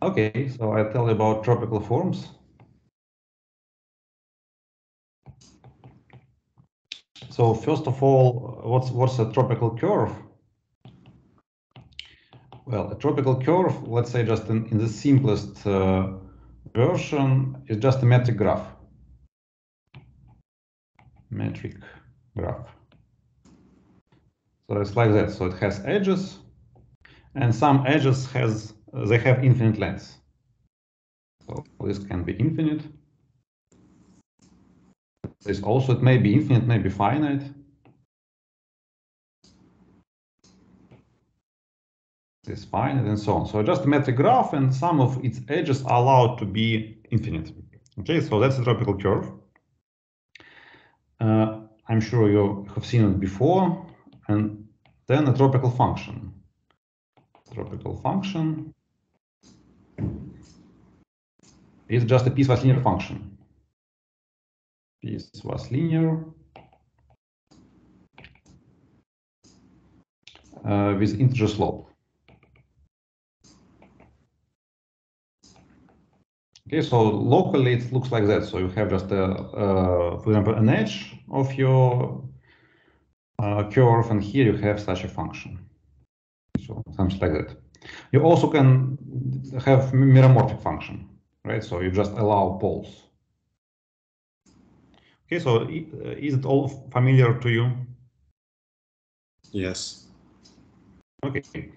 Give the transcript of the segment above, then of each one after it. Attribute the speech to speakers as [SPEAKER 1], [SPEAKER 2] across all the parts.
[SPEAKER 1] Okay, so I tell you about tropical forms. So first of all, what's a tropical curve? Well, a tropical curve, let's say just in the simplest version, is just a metric graph. Metric graph. So it's like that. So it has edges, and some edges have infinite lengths. So this can be infinite. This also, it may be infinite, may be finite. This finite and so on. So just a metric graph, and some of its edges are allowed to be infinite. Okay, so that's a tropical curve. I'm sure you have seen it before. And then a tropical function. Tropical function is just a piecewise linear function. Piecewise linear with integer slope. Okay, so locally it looks like that. So you have just for example, an edge of your curve, and here you have such a function. So something like that. You also can have meromorphic function, right? So you just allow poles. Okay, so is it all familiar to you?
[SPEAKER 2] Yes.
[SPEAKER 1] Okay.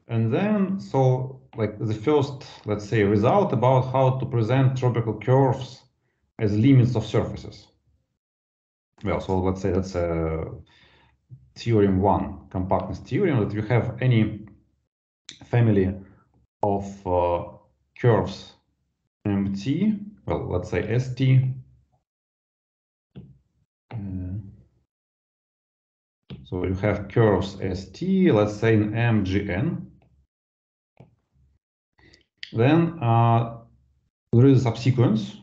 [SPEAKER 1] And then, so like the first, let's say, result about how to present tropical curves as limits of surfaces. Well, so let's say that's a theorem 1, compactness theorem, that you have any family of curves MT, well, let's say ST. So you have curves ST, let's say in MGN. Then there is a subsequence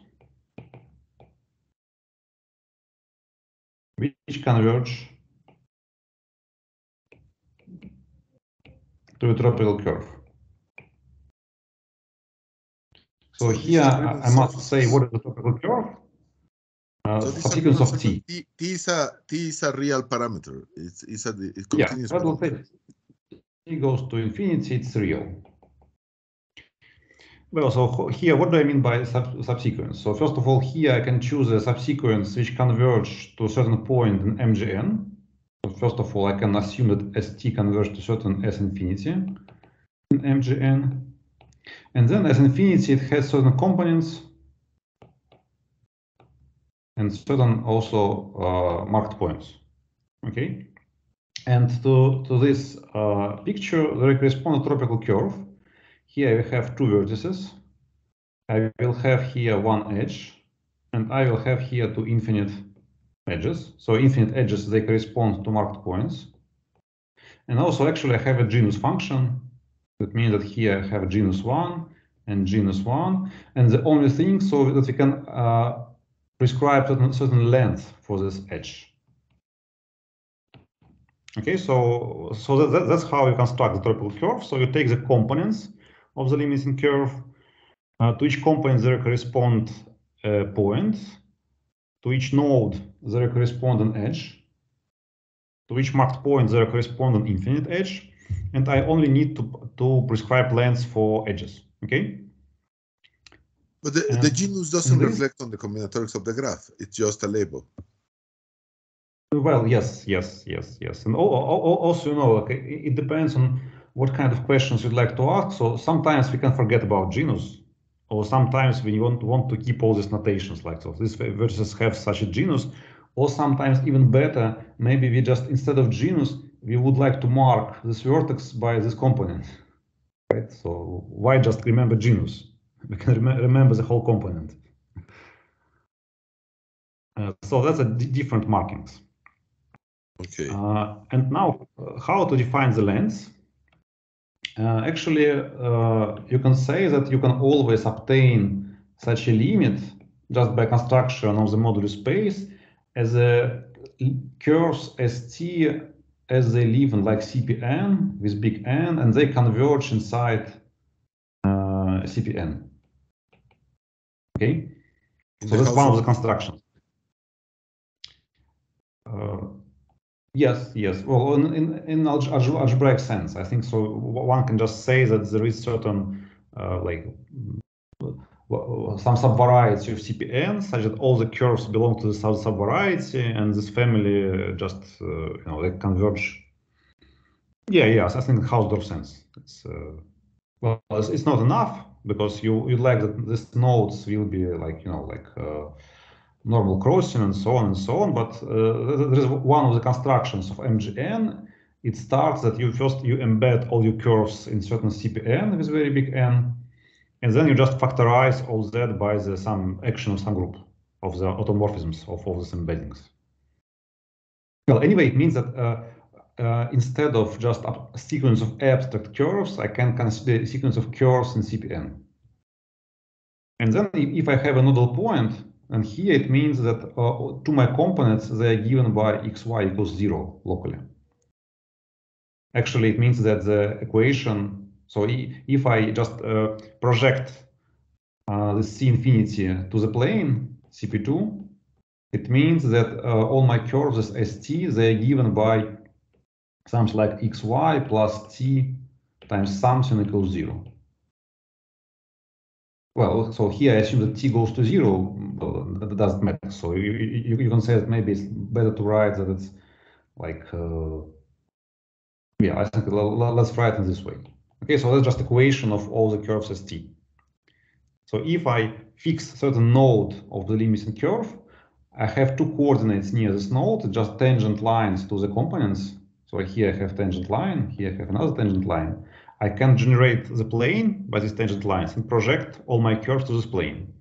[SPEAKER 1] which converge to a tropical curve. So here I must say what is the tropical curve? Subsequence of T.
[SPEAKER 2] T is a real parameter. It's a continuous.
[SPEAKER 1] Yeah, but let's say T goes to infinity, it's real. Well, so here, what do I mean by subsequence? So first of all, here I can choose a subsequence which converge to a certain point in MGN. So first of all, I can assume that ST converges to certain S infinity in MGN. And then S infinity, it has certain components and certain also marked points. Okay. And to this picture, there corresponds a tropical curve. Here we have two vertices. I will have here one edge, and I will have here two infinite edges. So infinite edges, they correspond to marked points. And also, actually, I have a genus function. That means that here I have genus 1 and genus 1. And the only thing, so that we can prescribe certain length for this edge. Okay, so that's how you construct the tropical curve. So you take the components of the limiting curve. To each component there correspond points. To each node there correspond an edge. To each marked point there correspond an infinite edge. And I only need to prescribe lengths for edges. Okay.
[SPEAKER 2] But the genus doesn't reflect on the combinatorics of the graph. It's just a label.
[SPEAKER 1] Well, yes. And also, you know, like, it depends on what kind of questions you'd like to ask. So sometimes we can forget about genus, or sometimes we want to keep all these notations like so. These vertices have such a genus, or sometimes even better, maybe we just, instead of genus, we would like to mark this vertex by this component, right? So why just remember genus? We can remember the whole component. So that's a different markings.
[SPEAKER 2] Okay.
[SPEAKER 1] And now, how to define the length? Actually, you can say that you can always obtain such a limit just by construction of the modular space as a curves ST as they live in like CPN with big N, and they converge inside CPN. Okay,
[SPEAKER 2] In
[SPEAKER 1] so that's one of the constructions. Yes, yes. Well, in algebraic sense, I think so. One can just say that there is certain some subvariety of CPN, such that all the curves belong to the subvariety, and this family just they converge. Yeah, yes, I think Hausdorff sense. It's well, it's not enough because you like that these nodes will be like normal crossing and so on and so on. But there is one of the constructions of MGN. It starts that you embed all your curves in certain CPN with very big N, and then you just factorize all that by some action of some group of the automorphisms of all these embeddings. Well, anyway, it means that instead of just a sequence of abstract curves, I can consider a sequence of curves in CPN. And then if I have a nodal point, and here it means that to my components, they are given by xy equals 0 locally. Actually, it means that the equation, so if I just project the C infinity to the plane, CP2, it means that all my curves as ST, they are given by something like xy plus t times something equals 0. Well, so here I assume that t goes to 0, that doesn't matter. So you can say that maybe it's better to write that it's like, yeah, I think let's write it this way. Okay, so that's just equation of all the curves as t. So if I fix certain node of the limiting curve, I have two coordinates near this node, just tangent lines to the components. So here I have tangent line, here I have another tangent line. I can generate the plane by these tangent lines and project all my curves to this plane.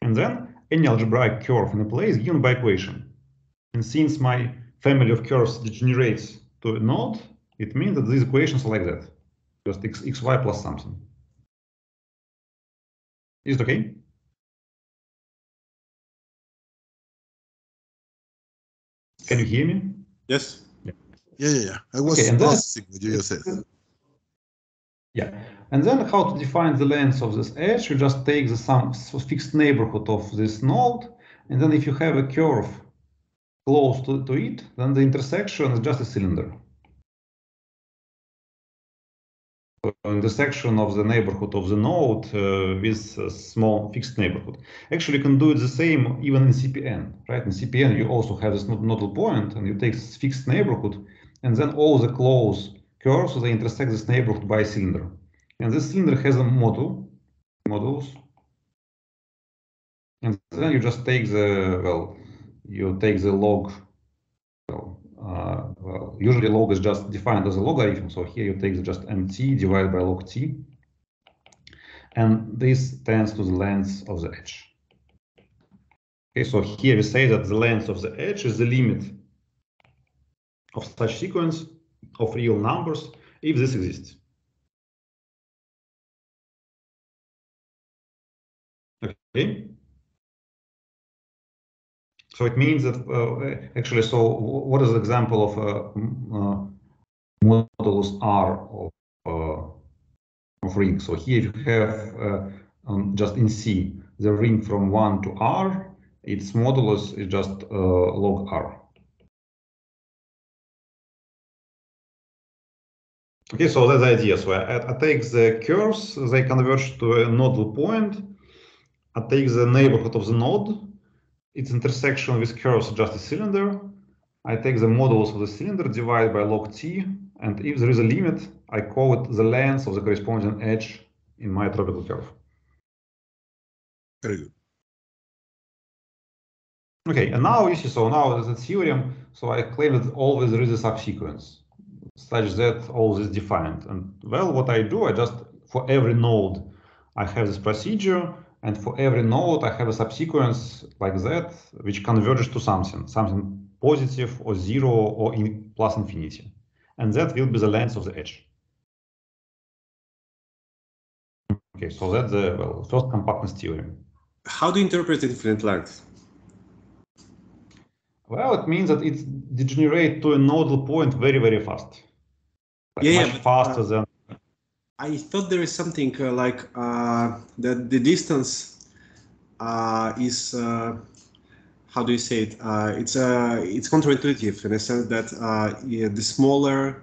[SPEAKER 1] And then any algebraic curve in a plane is given by equation. And since my family of curves degenerates to a node, it means that these equations are like that. Just xy plus something. Is it okay? Can you hear me?
[SPEAKER 2] Yes. Yeah. I was processing what you just said.
[SPEAKER 1] Yeah, and then how to define the length of this edge? You just take some fixed neighborhood of this node, and then if you have a curve close to it, then the intersection is just a cylinder. So intersection of the neighborhood of the node with a small fixed neighborhood. Actually, you can do it the same even in CPN, right? In CPN, you also have this nodal point, and you take this fixed neighborhood, and then all the close curves, they intersect this neighborhood by a cylinder. And this cylinder has a modulus. And then you just take the log. Usually log is just defined as a logarithm. So here you take just mt divided by log t. And this tends to the length of the edge. Okay, so here we say that the length of the edge is the limit of such sequence of real numbers if this exists. Okay. So it means that actually, so what is the example of modulus R of ring? So here you have just in C the ring from 1 to R. Its modulus is just log R. Okay, so that's the idea. So I take the curves, they converge to a nodal point. I take the neighborhood of the node. Its intersection with curves is just a cylinder. I take the modulus of the cylinder divided by log t, and if there is a limit, I call it the length of the corresponding edge in my tropical curve.
[SPEAKER 2] Very good.
[SPEAKER 1] Okay, and now you see, so now there's a theorem. So I claim that always there is a subsequence such that all is defined. And well, what I do, I just, for every node, I have this procedure, and for every node, I have a subsequence like that, which converges to something positive or 0 or plus infinity. And that will be the length of the edge. Okay, so that's the first compactness theorem.
[SPEAKER 3] How do you interpret the different lengths?
[SPEAKER 1] Well, it means that it degenerates to a nodal point very, very fast. Much faster than.
[SPEAKER 3] I thought there is something like that the distance is how do you say it? It's counterintuitive in the sense that yeah, the smaller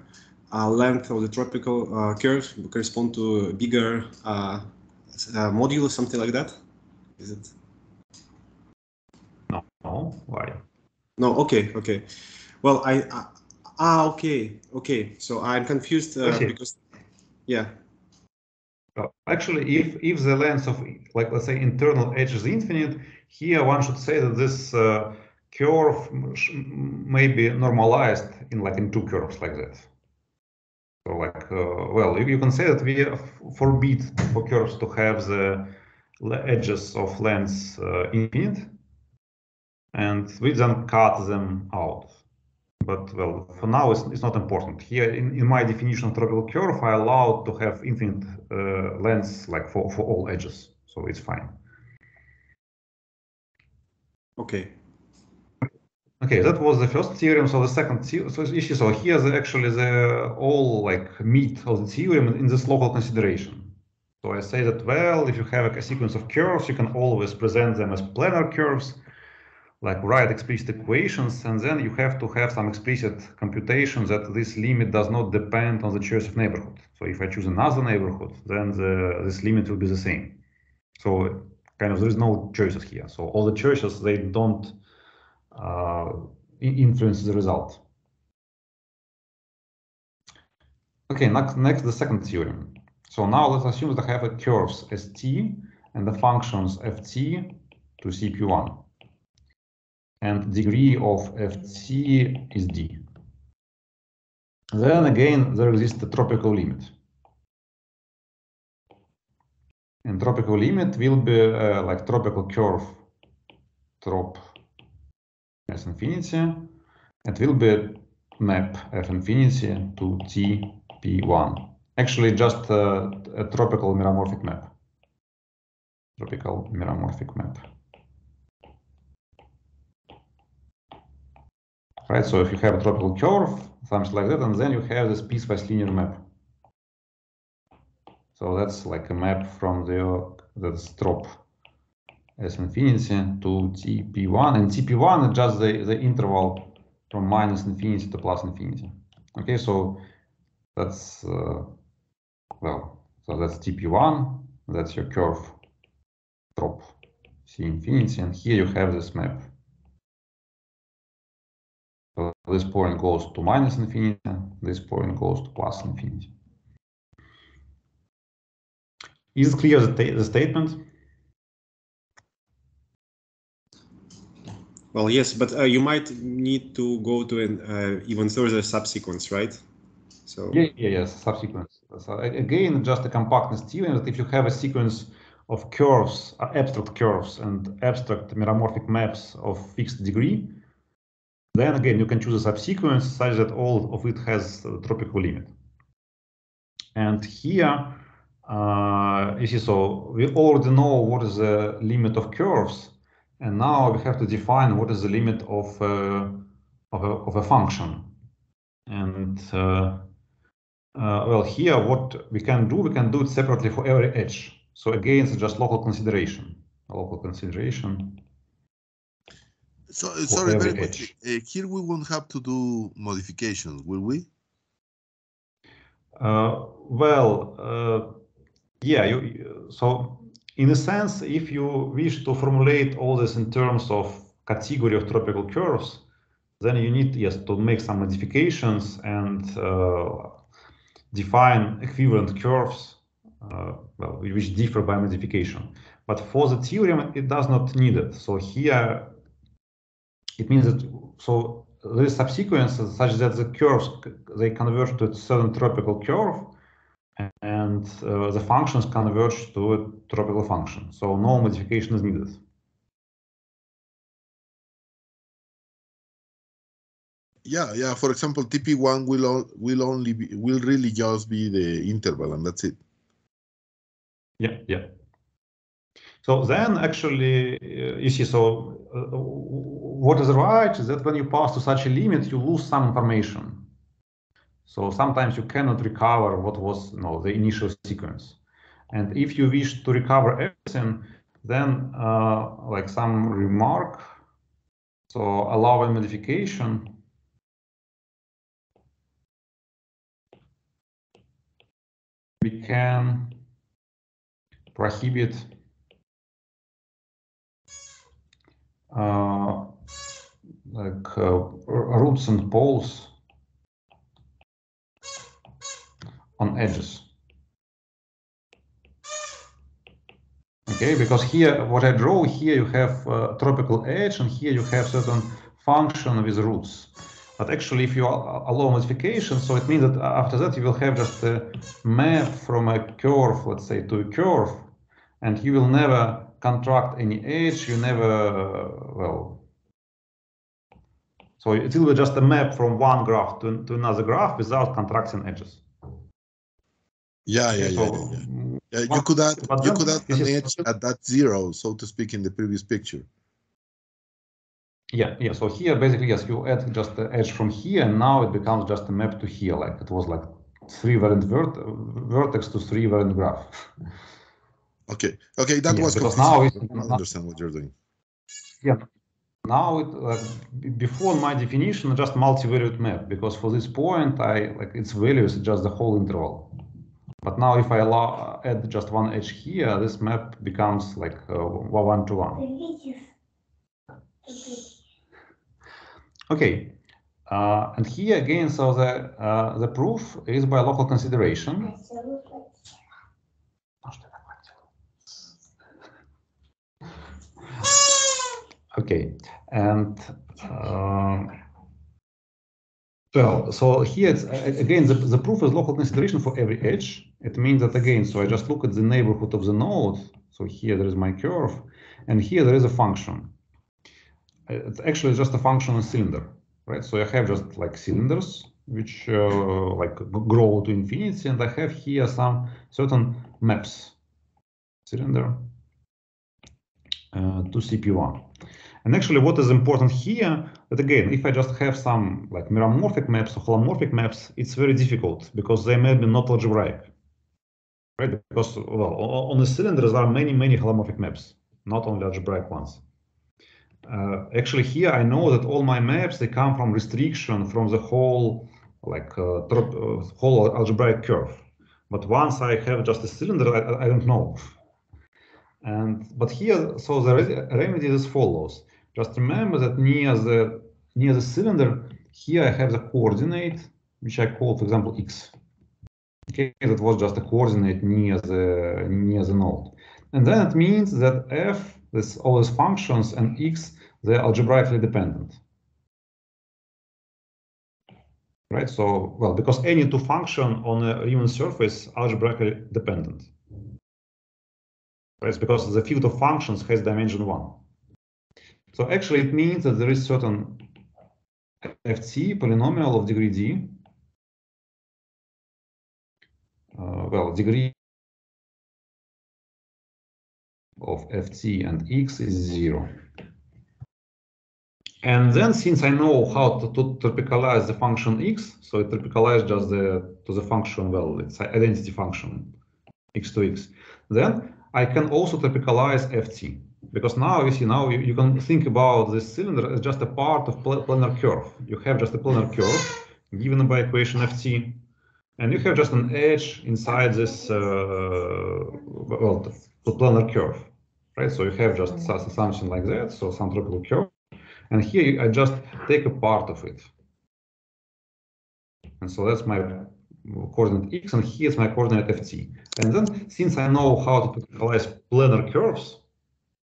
[SPEAKER 3] length of the tropical curve correspond to a bigger module, something like that. Is it?
[SPEAKER 1] No, why?
[SPEAKER 3] No. Okay. Okay. Well, okay. So I'm confused because, yeah.
[SPEAKER 1] Actually, if the length of, like, let's say, internal edge is infinite, here one should say that this curve may be normalized in two curves like that. So like, well, you can say that we forbid for curves to have the edges of length infinite, and we then cut them out. But well, for now it's not important. Here in my definition of tropical curve, I allow to have infinite lengths like for all edges, so it's fine.
[SPEAKER 3] Okay.
[SPEAKER 1] Okay, that was the first theorem. So the second theorem, so here's actually the all like meat of the theorem in this local consideration. So I say that, well, if you have a sequence of curves, you can always present them as planar curves, like write explicit equations, and then you have to have some explicit computation that this limit does not depend on the choice of neighborhood. So if I choose another neighborhood, then this limit will be the same. So kind of there is no choices here. So all the choices, they don't influence the result. Okay, next the second theorem. So now let's assume that I have a curves st and the functions ft to cp1. And degree of ft is d. Then again, there exists a tropical limit. And tropical limit will be like tropical curve trop s infinity. It will be map f infinity to tp1. Actually, just a tropical meromorphic map. Tropical meromorphic map. Right, so if you have a tropical curve, something like that, and then you have this piecewise linear map. So that's like a map from that's trop s infinity to tp1, and tp1 is just the interval from minus infinity to plus infinity. Okay, so that's well, so that's tp1, that's your curve trop c infinity, and here you have this map. So this point goes to minus infinity, this point goes to plus infinity. Is it clear the statement?
[SPEAKER 3] Well, yes, but you might need to go to an even further subsequence, right? So
[SPEAKER 1] yes, subsequence. So again, just a compactness theorem that if you have a sequence of curves, abstract curves, and abstract meromorphic maps of fixed degree, then again you can choose a subsequence such that all of it has a tropical limit. And here, you see, so we already know what is the limit of curves, and now we have to define what is the limit of a function. And well, here what we can do it separately for every edge. So again, it's just local consideration. Local consideration.
[SPEAKER 2] So sorry, very quickly. Here we won't have to do modifications, will we?
[SPEAKER 1] Yeah. So in a sense, if you wish to formulate all this in terms of category of tropical curves, then you need, yes, to make some modifications and define equivalent curves, well, which differ by modification. But for the theorem, it does not need it. So here, it means that so there is subsequence such that the curves, they converge to a certain tropical curve, and the functions converge to a tropical function. So no modification is needed.
[SPEAKER 2] Yeah. For example, TP1 will really just be the interval, and that's it.
[SPEAKER 1] Yeah. So then actually, you see, so what is right is that when you pass to such a limit, you lose some information. So sometimes you cannot recover what was the initial sequence. And if you wish to recover everything, then like some remark, so allow a modification. We can prohibit roots and poles on edges. Okay, because here, what I draw here, you have tropical edge, and here you have certain function with roots. But actually, if you allow modification, so it means that after that you will have just a map from a curve, let's say, to a curve, and you will never contract any edge. You never, so it will be just a map from one graph to another graph without contracting edges.
[SPEAKER 2] Yeah. You could add an edge at that zero, so to speak, in the previous picture.
[SPEAKER 1] Yeah. So here, basically, yes, you add just the edge from here, and now it becomes just a map to here, like it was like 3 variant vertex to 3 variant graph.
[SPEAKER 2] Okay, that was
[SPEAKER 1] because
[SPEAKER 2] confusing.
[SPEAKER 1] now
[SPEAKER 2] I understand what you're doing.
[SPEAKER 1] Yeah. Now before my definition, just multivariate map, because for this point, its value is just the whole interval. But now if I add just one edge here, this map becomes like 1-to-1. Okay, and here again, so the proof is by local consideration. Okay, and well, so here it's again the proof is local consideration for every edge. It means that again, so I just look at the neighborhood of the node. So here there is my curve, and here there is a function. It's actually just a function of cylinder, right? So I have just like cylinders which like grow to infinity, and I have here some certain maps, cylinder to CP1. And actually what is important here, that again, if I just have some like meromorphic maps or holomorphic maps, it's very difficult because they may be not algebraic, right? Because, well, on the cylinders there are many holomorphic maps, not only algebraic ones. Actually here I know that all my maps, they come from restriction from the whole, like whole algebraic curve. But once I have just a cylinder, I don't know. But here, so the remedy is as follows. Just remember that near the cylinder, here I have the coordinate, which I call, for example, x. Okay, that was just a coordinate near the node. And then it means that f, all these functions, and x, they're algebraically dependent. Right? So, well, because any two function on a Riemann surface are algebraically dependent. Right? It's because the field of functions has dimension 1. So actually it means that there is certain ft polynomial of degree d. Well, degree of ft and x is 0. And then since I know how to topicalize the function x, so it topicalizes just to the function, well, it's an identity function, x to x. Then I can also topicalize ft. Because now you see, now you can think about this cylinder as just a part of planar curve. You have just a planar curve given by equation ft, and you have just an edge inside this well, the planar curve, right? So you have just something like that, so some tropical curve, and here I just take a part of it, and so that's my coordinate x, and here's my coordinate ft. And then since I know how to topicalize planar curves,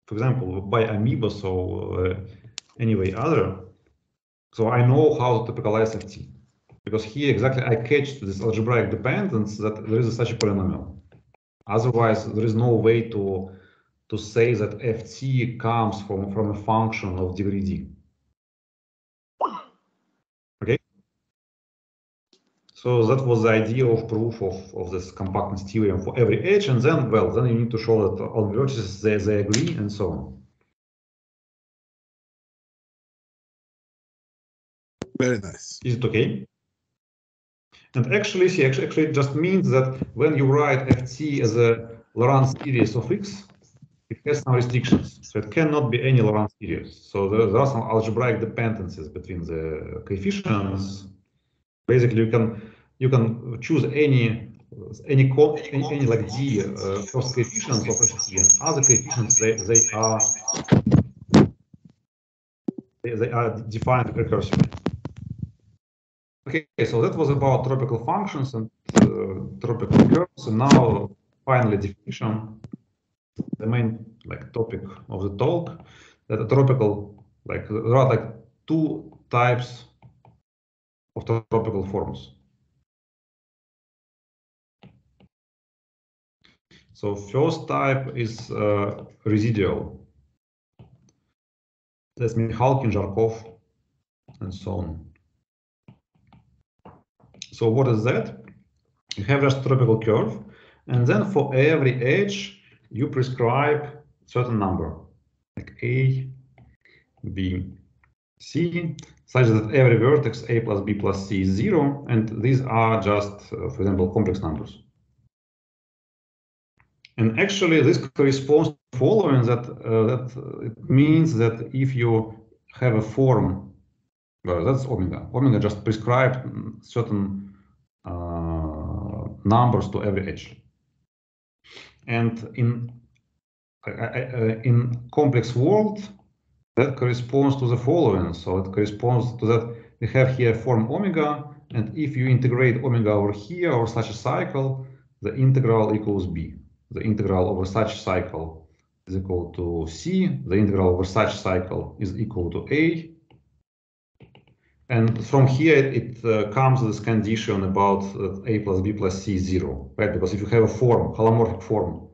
[SPEAKER 1] for example, by amoeba, so anyway other, so I know how to topicalize ft, because here exactly I catch this algebraic dependence that there is such a polynomial. Otherwise, there is no way to say that ft comes from a function of degree d. Okay. So that was the idea of proof of this compactness theorem for every edge, and then, well, then you need to show that all vertices they agree and so on.
[SPEAKER 2] Very nice.
[SPEAKER 1] Is it okay? And actually, see, actually, it just means that when you write ft as a Laurent series of x, it has some restrictions. So it cannot be any Laurent series. So there are some algebraic dependencies between the coefficients. Basically, you can choose any like d first coefficients of ft, and other coefficients they are defined recursively. Okay, so that was about tropical functions and tropical curves, and now finally definition, the main like topic of the talk, that a tropical, like there are like two types of tropical forms. So first type is residual. That's Mikhalkin, Zharkov, and so on. So what is that? You have just tropical curve, and then for every edge you prescribe certain number, like A, B, C, such that every vertex A plus B plus C is 0, and these are just, for example, complex numbers. And actually, this corresponds to the following, that it means that if you have a form, well, that's omega. Omega just prescribed certain numbers to every edge. And in complex world, that corresponds to the following. So it corresponds to that we have here form omega, and if you integrate omega over here or such a cycle, the integral equals b. The integral over such cycle is equal to c. The integral over such cycle is equal to a. And from here, it comes this condition about a plus b plus c is 0, right? Because if you have a form, holomorphic form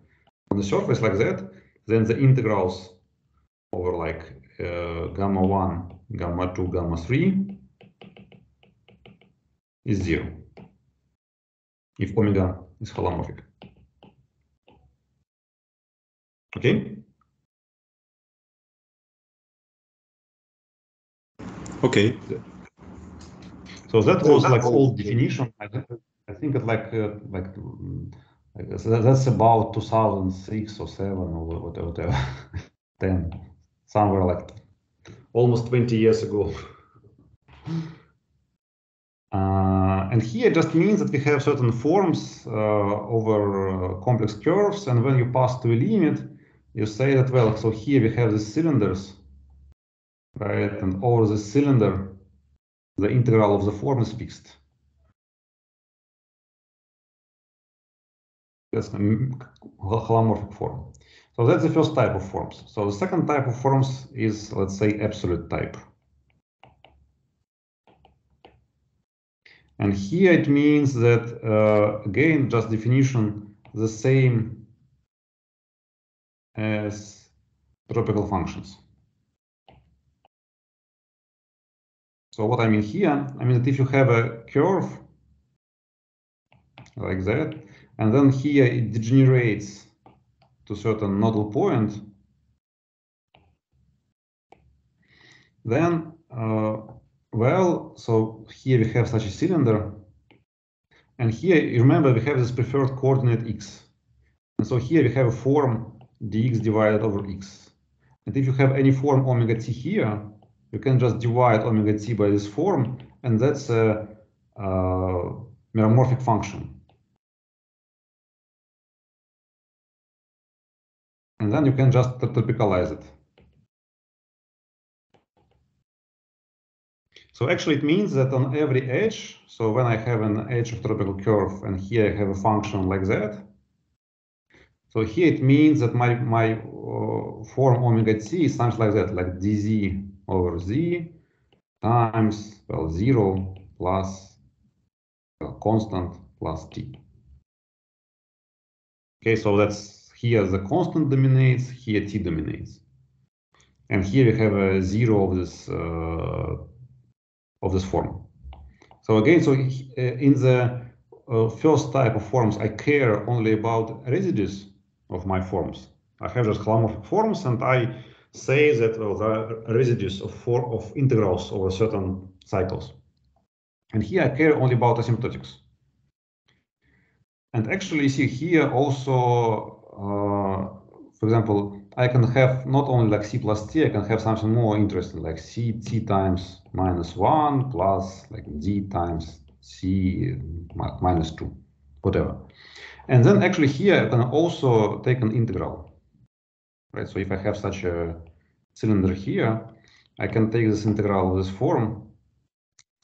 [SPEAKER 1] on the surface like that, then the integrals over like gamma 1, gamma 2, gamma 3 is 0 if omega is holomorphic. Okay?
[SPEAKER 3] Okay.
[SPEAKER 1] So that was like old definition. I think it like that's about 2006 or 7 or whatever, 10, somewhere like almost 20 years ago. And here it just means that we have certain forms over complex curves, and when you pass to a limit, you say that, well, so here we have the cylinders, right? And over the cylinder, the integral of the form is fixed. That's a holomorphic form. So that's the first type of forms. So the second type of forms is, let's say, absolute type. And here it means that, again, just definition the same as tropical functions. So what I mean here, I mean that if you have a curve like that, and then here it degenerates to a certain nodal point, then, well, so here we have such a cylinder, and here, you remember, we have this preferred coordinate x. And so here we have a form dx divided over x. And if you have any form omega t here, you can just divide omega t by this form, and that's a meromorphic function. And then you can just topicalize it. So actually it means that on every edge, so when I have an edge of tropical curve and here I have a function like that, so here it means that my form omega t is something like that, like dz over z times, well, 0 plus constant plus t. Okay, so that's here the constant dominates, here t dominates. And here we have a 0 of this form. So again, so in the first type of forms, I care only about residues of my forms. I have just holomorphic forms, and I say that, well, there are residues of integrals over certain cycles. And here I care only about asymptotics. And actually, you see here also, for example, I can have not only like c plus t, I can have something more interesting like t times -1 plus like d times c -2, whatever. And then actually here I can also take an integral, right? So if I have such a cylinder here, I can take this integral of this form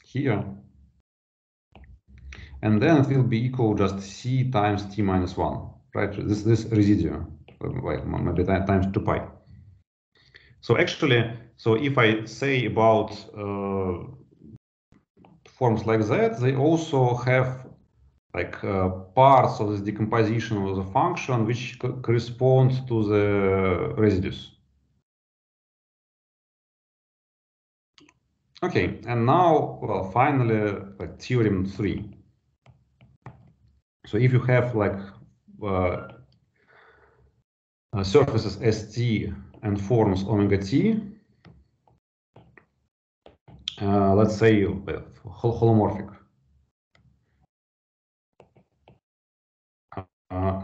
[SPEAKER 1] here, and then it will be equal just c times t minus 1, right? This residue, like maybe times 2 pi. So actually, so if I say about forms like that, they also have like parts of this decomposition of the function which correspond to the residues. Okay, and now, well, finally, like theorem 3. So if you have like surfaces ST and forms omega t, let's say holomorphic,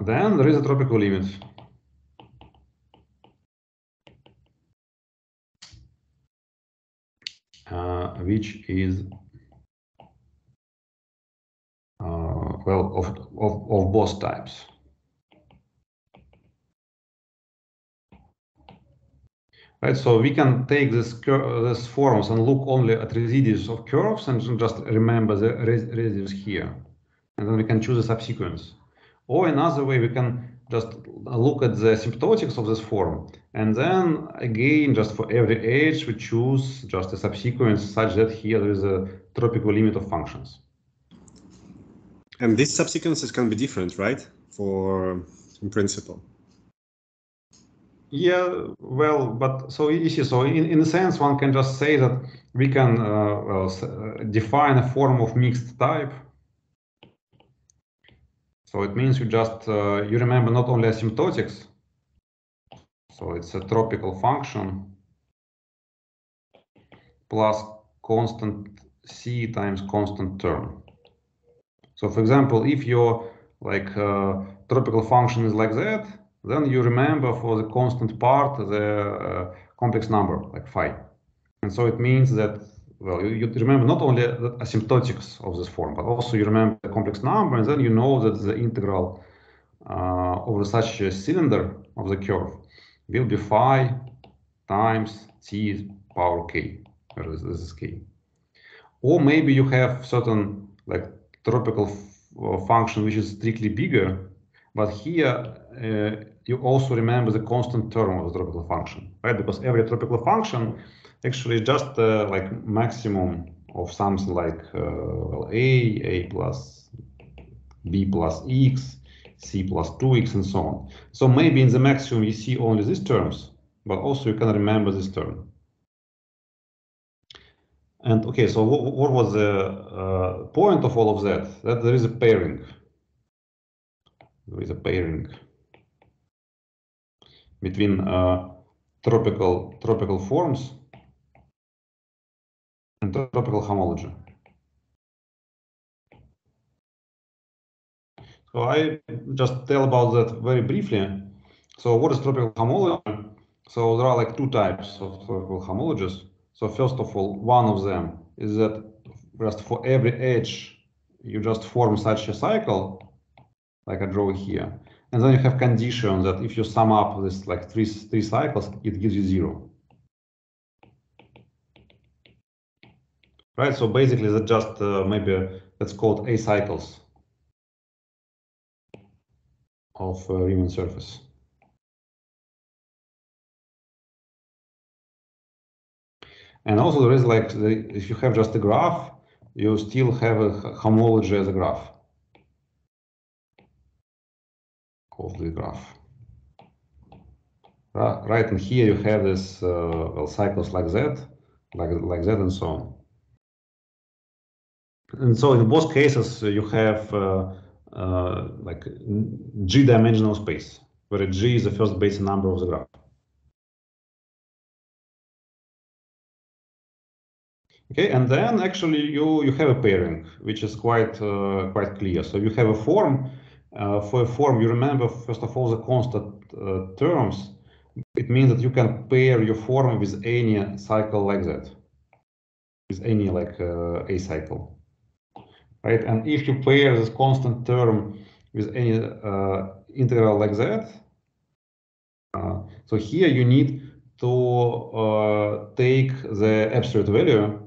[SPEAKER 1] then there is a tropical limit. Which is well of both types. Right, so we can take this forms and look only at residues of curves and just remember the residues here, and then we can choose a subsequence. Or another way, we can just look at the asymptotics of this form, and then again, just for every edge, we choose just a subsequence such that here there is a tropical limit of functions.
[SPEAKER 3] And these subsequences can be different, right? In principle.
[SPEAKER 1] Yeah, well, but so you see, so in a sense, one can just say that we can define a form of mixed type. So it means you just you remember not only asymptotics. So it's a tropical function plus constant c times constant term. So for example, if your like tropical function is like that, then you remember for the constant part the complex number like phi. And so it means that, well, you remember not only the asymptotics of this form, but also you remember the complex number, and then you know that the integral over such a cylinder of the curve will be phi times t power k, where this is k. Or maybe you have certain like tropical function which is strictly bigger, but here you also remember the constant term of the tropical function, right? Because every tropical function actually just like maximum of something like well, a plus b plus x, c plus 2x, and so on. So maybe in the maximum you see only these terms, but also you can remember this term. And okay, so what was the point of all of that? That there is a pairing. There is a pairing between tropical forms and tropical homology. So I just tell about that very briefly. So what is tropical homology? So there are like two types of tropical homologies. So first of all, one of them is that just for every edge, you just form such a cycle, like I draw here. And then you have condition that if you sum up this like three cycles, it gives you 0. Right, so basically that just maybe that's called A cycles of Riemann surface. And also there is like, if you have just a graph, you still have a homology as a graph of the graph. Right, and here you have this well, cycles like that, like that, and so on. And so in both cases, you have like G-dimensional space, where G is the first base number of the graph. Okay, and then actually you have a pairing, which is quite clear. So you have a form for a form, you remember, first of all, the constant terms. It means that you can pair your form with any cycle like that, with any like a cycle, right? And if you pair this constant term with any integral like that, so here you need to take the absolute value.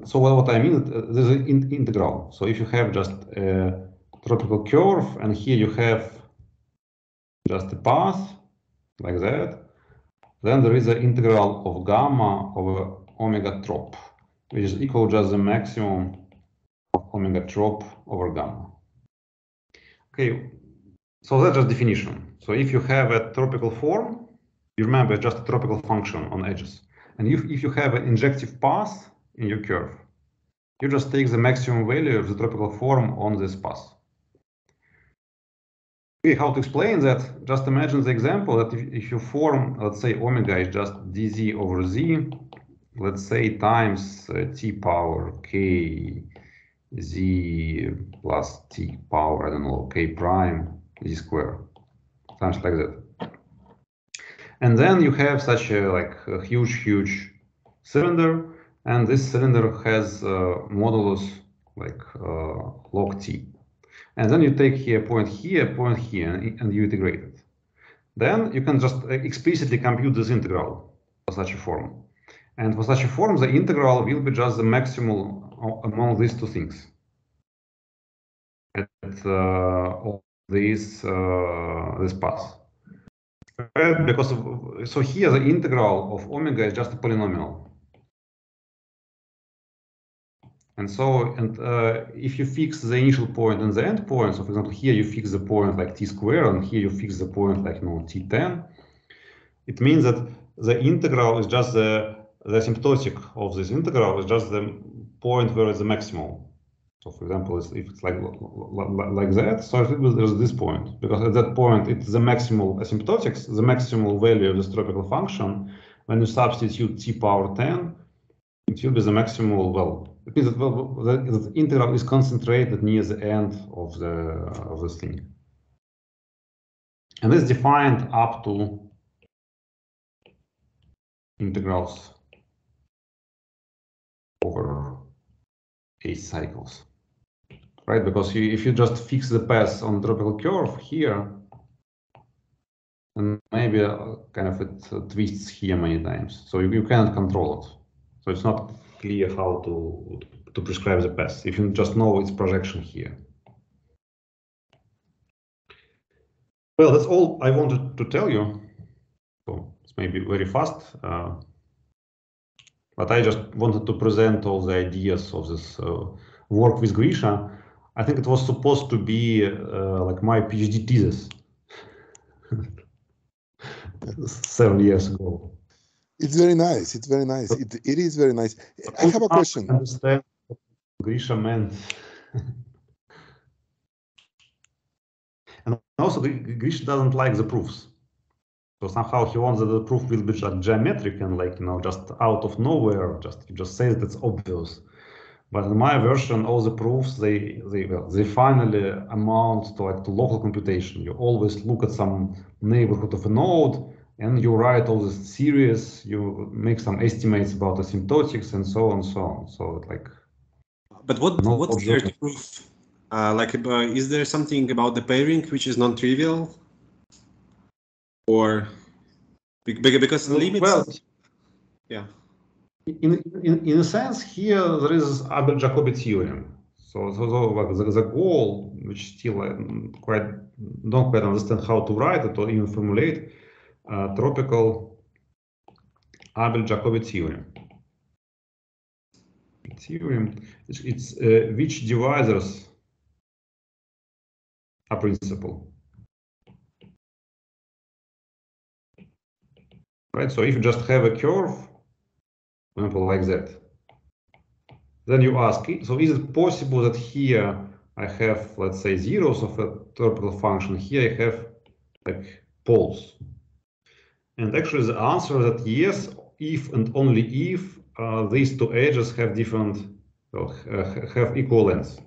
[SPEAKER 1] So what I mean, this is integral. So if you have just a tropical curve, and here you have just a path like that, then there is an integral of gamma over omega trop, which is equal to just the maximum of omega trop over gamma. Okay, so that's just definition. So if you have a tropical form, you remember just a tropical function on edges. And if you have an injective path in your curve, you just take the maximum value of the tropical form on this path. Okay, how to explain that? Just imagine the example that if you form, let's say omega is just dz over z, let's say times t power k z plus t power, I don't know, k prime z square, something like that. And then you have such a huge cylinder, and this cylinder has modulus like log t. And then you take here, point here, and you integrate it. Then you can just explicitly compute this integral for such a form. And for such a form, the integral will be just the maximal among these two things. At this path. Right? Because so here the integral of omega is just a polynomial. And so, if you fix the initial point and the end point, so for example, here you fix the point like t squared, and here you fix the point like t10, it means that the integral is just the asymptotic of this integral is just the point where it's the maximal. So for example, if it's like that, so there's this point, because at that point it's the maximal asymptotics, the maximal value of this tropical function. When you substitute t power 10, it will be the maximal, well, it means that the integral is concentrated near the end of this thing. And it's defined up to integrals over 8 cycles, right? Because if you just fix the path on the tropical curve here, and maybe kind of it twists here many times, so you cannot control it. So it's not clear how to prescribe the path if you just know its projection here. Well, that's all I wanted to tell you. So it's maybe very fast, but I just wanted to present all the ideas of this work with Grisha. I think it was supposed to be like my PhD thesis 7 years ago.
[SPEAKER 2] It's very nice. It's very nice. It is very nice. I have a question.
[SPEAKER 1] I understand what Grisha meant. And also, Grisha doesn't like the proofs. So somehow he wants that the proof will be like geometric and like, you know, just out of nowhere, he just says that's obvious. But in my version, all the proofs, they finally amount to like to local computation. You always look at some neighborhood of a node, and you write all this series, you make some estimates about asymptotics and so on and so on. So it's like.
[SPEAKER 3] But what's here to prove? Is there something about the pairing which is non-trivial? Or because limits?
[SPEAKER 1] Well,
[SPEAKER 3] yeah.
[SPEAKER 1] In a sense, here there is Abel-Jacobi theorem. So the goal, which still I don't quite understand how to write it or even formulate, tropical Abel-Jacobi theorem. It's which divisors are principal. Right, so if you just have a curve, for example, like that, then you ask, so is it possible that here I have, let's say, zeros of a tropical function, here I have like poles? And actually the answer is that yes, if and only if these two edges have different, well, have equal lengths.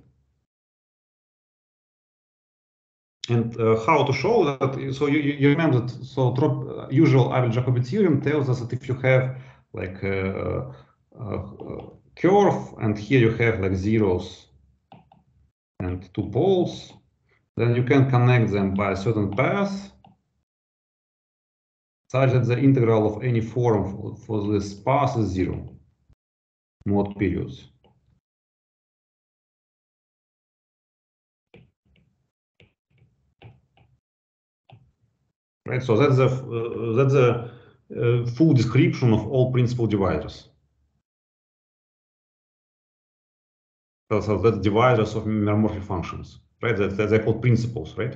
[SPEAKER 1] And how to show that? So you remember that? So usual Abel-Jacobi theorem tells us that if you have like a curve, and here you have like zeros and two poles, then you can connect them by a certain path, such that the integral of any form for this path is zero mod periods. Right, so that's a full description of all principal divisors. So that's divisors of meromorphic functions, right? They're called principles, right?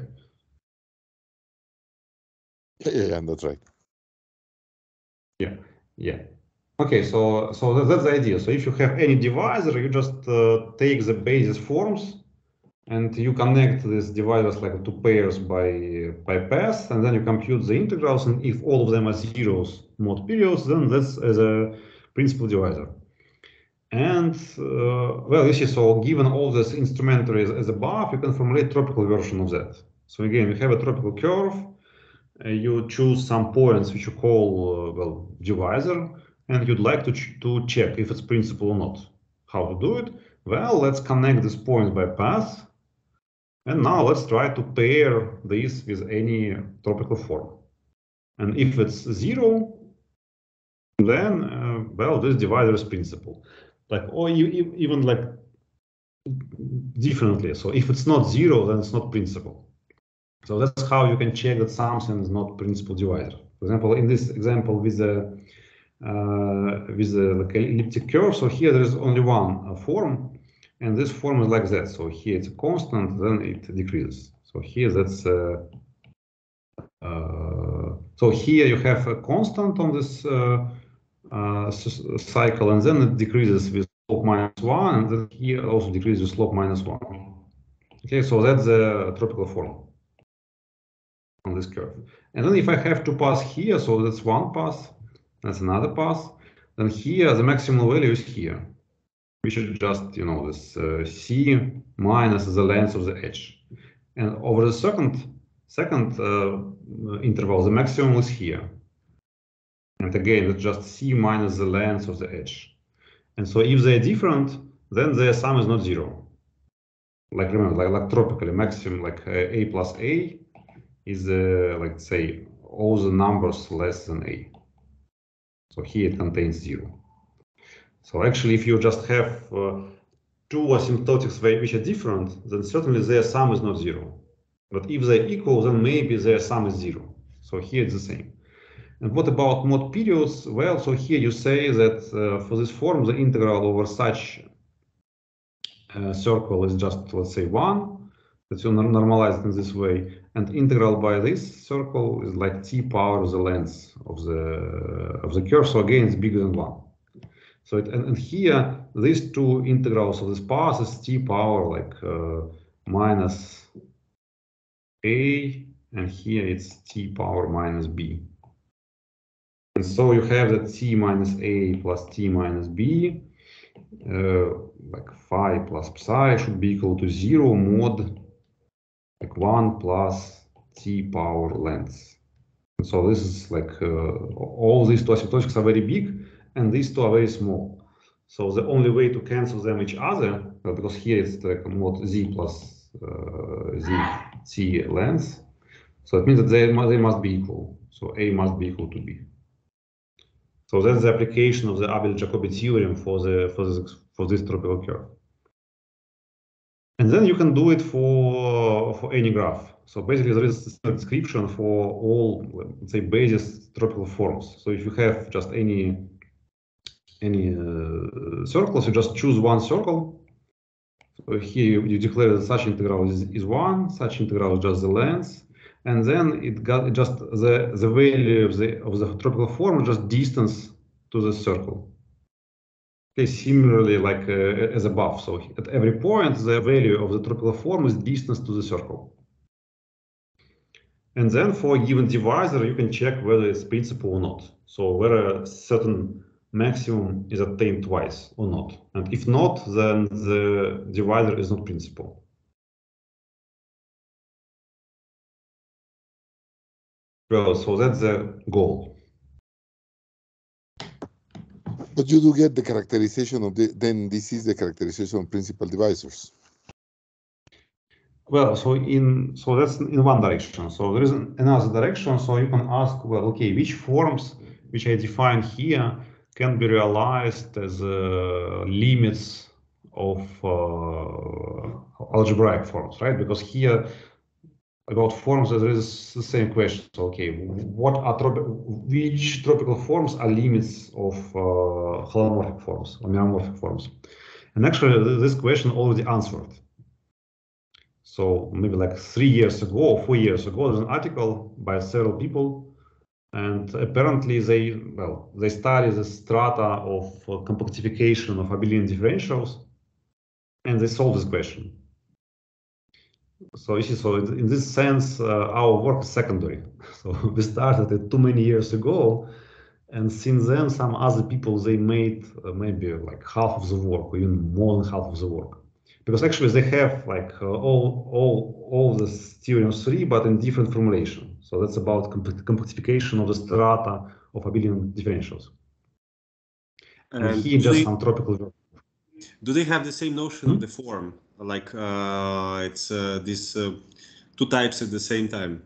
[SPEAKER 2] Yeah, that's right.
[SPEAKER 1] Yeah. Okay, so that's the idea. So if you have any divisor, you just take the basis forms and you connect these divisors like to pairs by path, and then you compute the integrals, and if all of them are zeros mod periods, then that's as a principal divisor. And well, you see, so given all this instrumentary as above, you can formulate tropical version of that. So again, we have a tropical curve. You choose some points which you call well divisor, and you'd like to check if it's principal or not. How to do it? Well, let's connect these points by path. And now let's try to pair this with any tropical form. And if it's zero, then, well, this divisor is principal. Like, or even like differently. So if it's not zero, then it's not principal. So that's how you can check that something is not principal divisor. For example, in this example with the like elliptic curve, so here there is only one form, and this form is like that. So here it's a constant, then it decreases. So here that's so here you have a constant on this cycle, and then it decreases with slope -1, and then here also decreases with slope -1. Okay, so that's the tropical form on this curve. And then if I have two paths here, so that's one path, that's another path, then here the maximum value is here. We should just, you know, this c minus the length of the edge. And over the second interval, the maximum is here. And again, it's just c minus the length of the edge. And so if they're different, then their sum is not zero. Like remember, like tropically, maximum like a plus a is like say all the numbers less than a. So here it contains zero. So actually, if you just have two asymptotics which are different, then certainly their sum is not zero. But if they're equal, then maybe their sum is zero. So here it's the same. And what about mod periods? Well, so here you say that for this form, the integral over such circle is just, let's say, 1. That you normalize it in this way. And integral by this circle is like t power the length of the curve. So again, it's bigger than 1. So and here, these two integrals of this path is t power like minus a, and here it's t power minus b. And so you have that t minus a plus t minus b, like phi plus psi should be equal to 0 mod like 1 plus t power length. And so this is like all these two asymptotics are very big, and these two are very small. So the only way to cancel them each other, because here it's like mod z plus z t length. So it means that they must be equal. So a must be equal to b. So that's the application of the Abel-Jacobi theorem for this tropical curve. And then you can do it for any graph. So basically, there is a description for all, let's say, basis tropical forms. So if you have just any circles, you just choose one circle. So here you declare that such integral is 1, such integral is just the length, and then it got just the value of the tropical form, just distance to the circle. Okay, similarly like as above. So at every point, the value of the tropical form is distance to the circle. And then for a given divisor, you can check whether it's principal or not. So whether a certain maximum is attained twice or not. And if not, then the divisor is not principal. Well, so that's the goal.
[SPEAKER 2] But you do get the characterization of then this is the characterization of principal divisors.
[SPEAKER 1] Well, so that's in one direction. So there is another direction. So you can ask, well, okay, which forms which I define here can be realized as limits of algebraic forms, right? Because here about forms there is the same question. So, okay, which tropical forms are limits of holomorphic forms or meromorphic forms? And actually, this question already answered. So maybe like 3 years ago or 4 years ago, there's an article by several people, and apparently they study the strata of compactification of abelian differentials, and they solve this question. So you see, so in this sense, our work is secondary. So we started it too many years ago, and since then, some other people, they made maybe like half of the work, or even more than half of the work. Because actually they have like all the theorems 3, but in different formulation. So that's about compactification of the strata of abelian differentials. And here just some tropical.
[SPEAKER 3] Do they have the same notion of the form? Like it's these two types at the same time?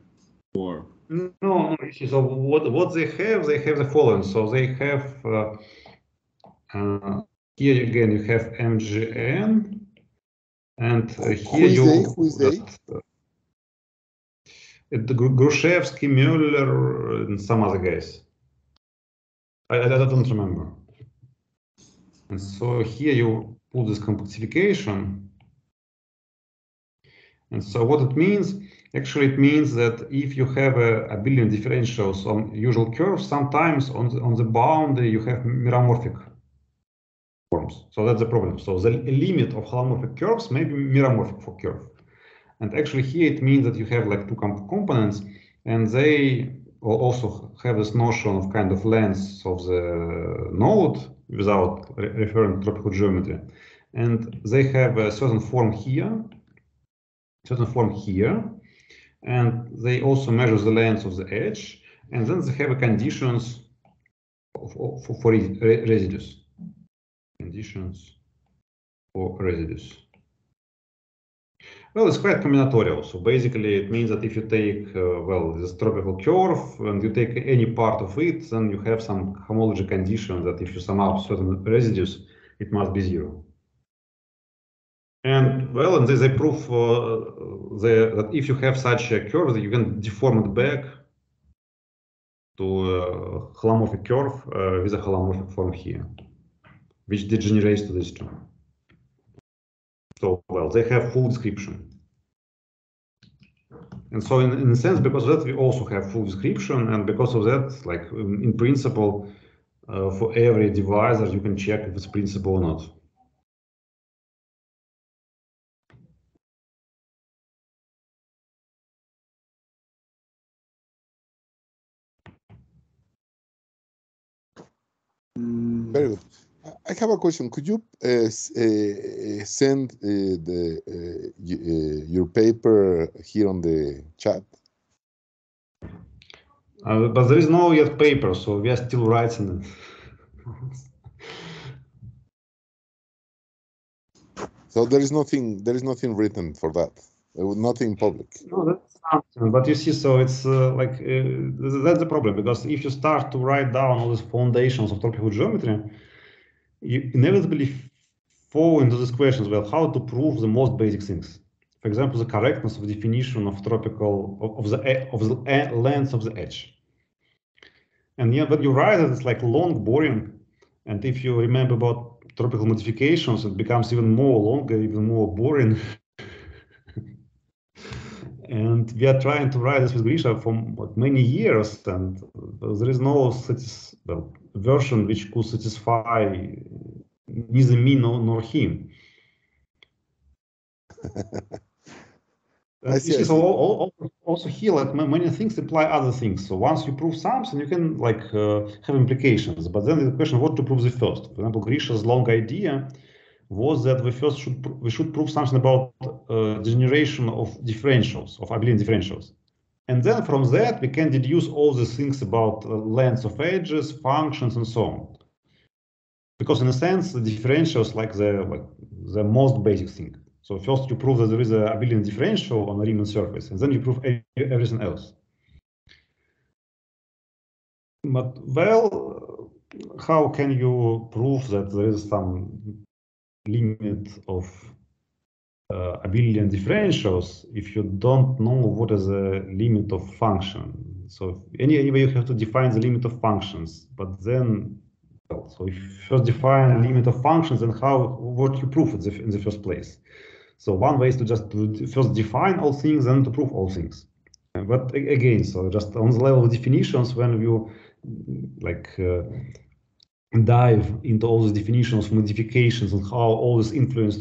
[SPEAKER 3] Or
[SPEAKER 1] no. So what they have the following. So they have here again you have MGN. And here
[SPEAKER 2] who is they?
[SPEAKER 1] Grushevsky, Müller, and some other guys. I don't remember. And so here you put this compactification. And so what it means, actually it means that if you have a abelian differentials on usual curves, sometimes on the boundary you have meromorphic forms. So that's the problem. So the limit of holomorphic curves may be meromorphic for curve. And actually here it means that you have like two components, and they also have this notion of kind of length of the node without referring to tropical geometry. And they have a certain form here, and they also measure the length of the edge, and then they have conditions for residues. Conditions for residues. Well, it's quite combinatorial. So basically, it means that if you take, this tropical curve and you take any part of it, then you have some homology condition that if you sum up certain residues, it must be 0. And well, and they prove that if you have such a curve, that you can deform it back to a holomorphic curve with a holomorphic form here, which degenerates to this term. So, well, they have full description. And so in a sense, because of that, we also have full description. And because of that, like in principle, for every divisor, you can check if it's principal or not.
[SPEAKER 2] Very good. I have a question. Could you send your paper here on the chat?
[SPEAKER 1] But there is no yet paper, so we are still writing it.
[SPEAKER 2] So there is nothing written for that. Nothing public.
[SPEAKER 1] No, that's something. But you see, so it's that's the problem, because if you start to write down all these foundations of tropical geometry, you inevitably fall into these questions. Well, how to prove the most basic things? For example, the correctness of definition of tropical of the length of the edge. And yeah, but you write it, it's like long, boring. And if you remember about tropical modifications, it becomes even more longer, even more boring. And we are trying to write this with Grisha for many years, and there is no version which could satisfy neither me nor him.
[SPEAKER 2] I see.
[SPEAKER 1] So also here, like many things imply other things. So once you prove something, you can like have implications. But then the question, what to prove the first? For example, Grisha's long idea was that we should prove something about degeneration of differentials, of abelian differentials. And then from that, we can deduce all these things about lengths of edges, functions, and so on. Because in a sense, the differential is like the most basic thing. So first you prove that there is a abelian differential on a Riemann surface, and then you prove everything else. But well, how can you prove that there is some limit of abelian differentials if you don't know what is the limit of function? So anyway, you have to define the limit of functions, but then, well, so if you first define a limit of functions, then what you prove in the first place? So one way is to just first define all things and to prove all things. But again, so just on the level of definitions, when you dive into all these definitions, modifications, and how all this influence